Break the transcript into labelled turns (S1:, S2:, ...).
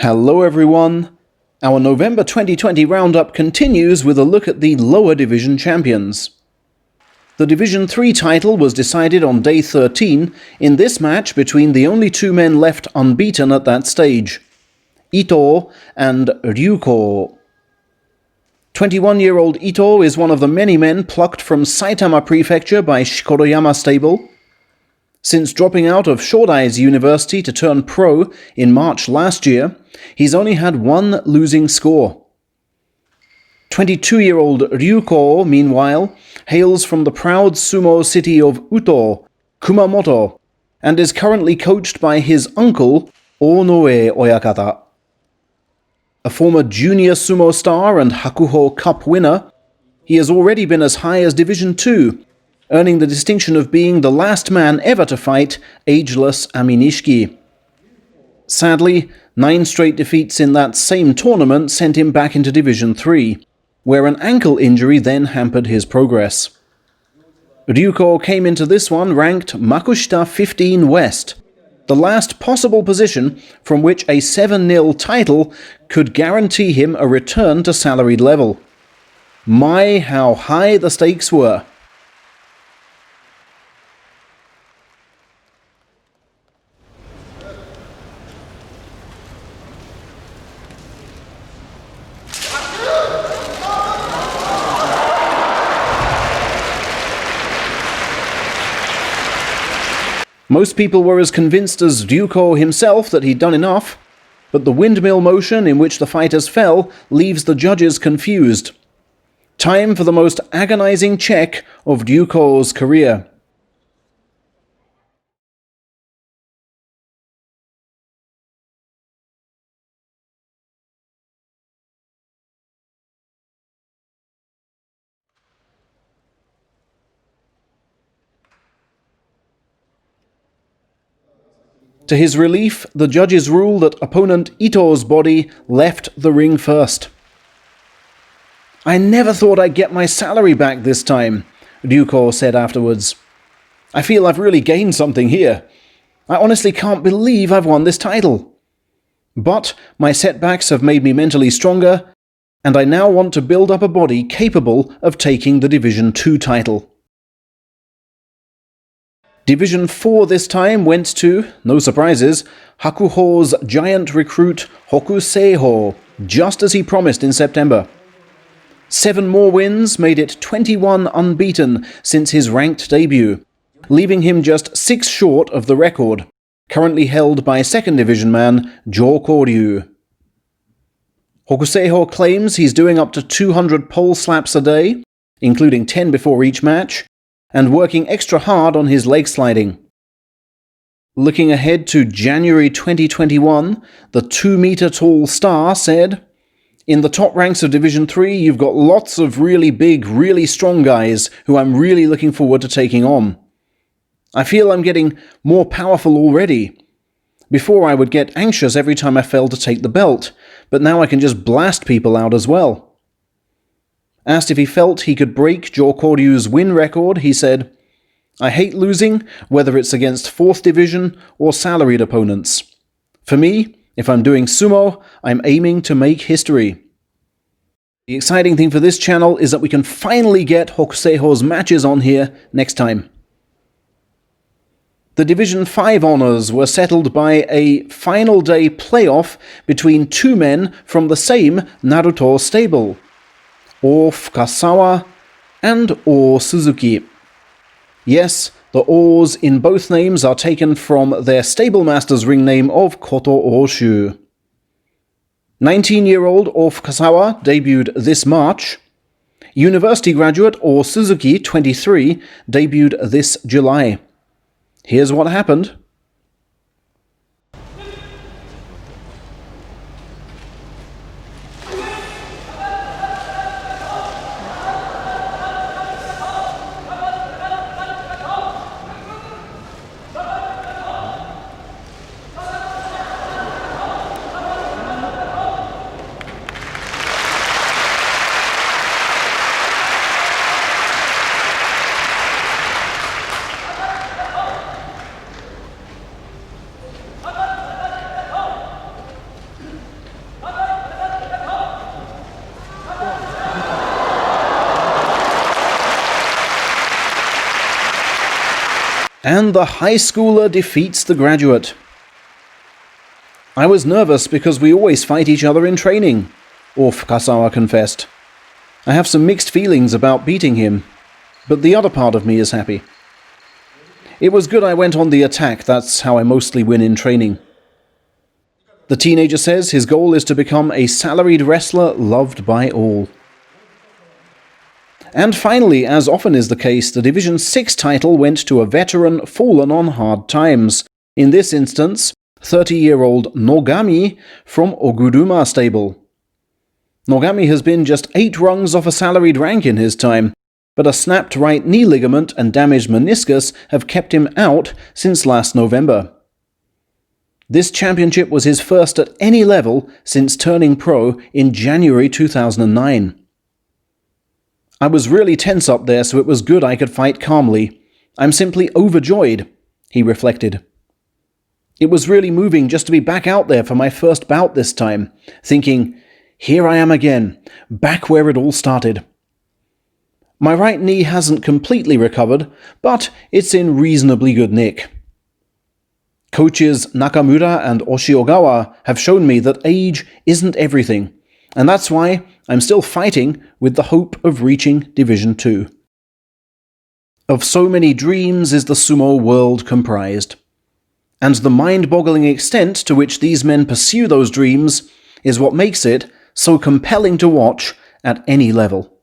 S1: Hello everyone! Our November 2020 roundup continues with a look at the lower division champions. The Division 3 title was decided on day 13 in this match between the only two men left unbeaten at that stage, Ito and Ryuko. 21-year-old Ito is one of the many men plucked from Saitama Prefecture by Shikoroyama Stable. Since dropping out of Shodai's University to turn pro in March last year, he's only had one losing score. 22-year-old Ryuko, meanwhile, hails from the proud sumo city of Uto, Kumamoto, and is currently coached by his uncle, Onoe Oyakata. A former junior sumo star and Hakuho Cup winner, he has already been as high as Division 2, earning the distinction of being the last man ever to fight ageless Aminishiki. Sadly, 9 straight defeats in that same tournament sent him back into Division 3, where an ankle injury then hampered his progress. Ryuko came into this one ranked Makushita 15 West, the last possible position from which a 7-0 title could guarantee him a return to salaried level. My, how high the stakes were! Most people were as convinced as Ryuko himself that he'd done enough, but the windmill motion in which the fighters fell leaves the judges confused. Time for the most agonizing check of Ryuko's career. To his relief, the judges rule that opponent Ito's body left the ring first. "I never thought I'd get my salary back this time," Ryuko said afterwards. "I feel I've really gained something here. I honestly can't believe I've won this title. But my setbacks have made me mentally stronger, and I now want to build up a body capable of taking the Division 2 title." Division 4 this time went to, no surprises, Hakuho's giant recruit Jokuseho, just as he promised in September. 7 more wins made it 21 unbeaten since his ranked debut, leaving him just 6 short of the record, currently held by 2nd Division man Jokuseho. Jokuseho claims he's doing up to 200 pole slaps a day, including 10 before each match, and working extra hard on his leg sliding. Looking ahead to January 2021, the 2-meter-tall star said, "In the top ranks of Division 3, you've got lots of really big, really strong guys who I'm really looking forward to taking on. I feel I'm getting more powerful already. Before I would get anxious every time I failed to take the belt, but now I can just blast people out as well." Asked if he felt he could break Jokuryu's win record, he said, "I hate losing, whether it's against 4th Division or salaried opponents. For me, if I'm doing sumo, I'm aiming to make history." The exciting thing for this channel is that we can finally get Jokuseho's matches on here next time. The Division 5 honors were settled by a final day playoff between 2 men from the same Naruto stable, Kasawa and Suzuki. Yes, the O's in both names are taken from their stablemaster's ring name of Koto Oshu. 19-year-old Kasawa debuted this March. University graduate Suzuki, 23, debuted this July. Here's what happened. And the high schooler defeats the graduate. I was nervous because we always fight each other in training, Kasawa confessed. I have some mixed feelings about beating him, but the other part of me is happy. It was good I went on the attack, that's how I mostly win in training. The teenager says his goal is to become a salaried wrestler loved by all. And finally, as often is the case, the Division 6 title went to a veteran fallen on hard times. In this instance, 30-year-old Nogami from Oguruma stable. Nogami has been just 8 rungs off a salaried rank in his time, but a snapped right knee ligament and damaged meniscus have kept him out since last November. This championship was his first at any level since turning pro in January 2009. I was really tense up there, so it was good I could fight calmly. I'm simply overjoyed, he reflected. It was really moving just to be back out there for my first bout this time, thinking, here I am again, back where it all started. My right knee hasn't completely recovered, but it's in reasonably good nick. Coaches Nakamura and Oshiogawa have shown me that age isn't everything, and that's why I'm still fighting with the hope of reaching Division 2. Of so many dreams is the sumo world comprised, and the mind-boggling extent to which these men pursue those dreams is what makes it so compelling to watch at any level.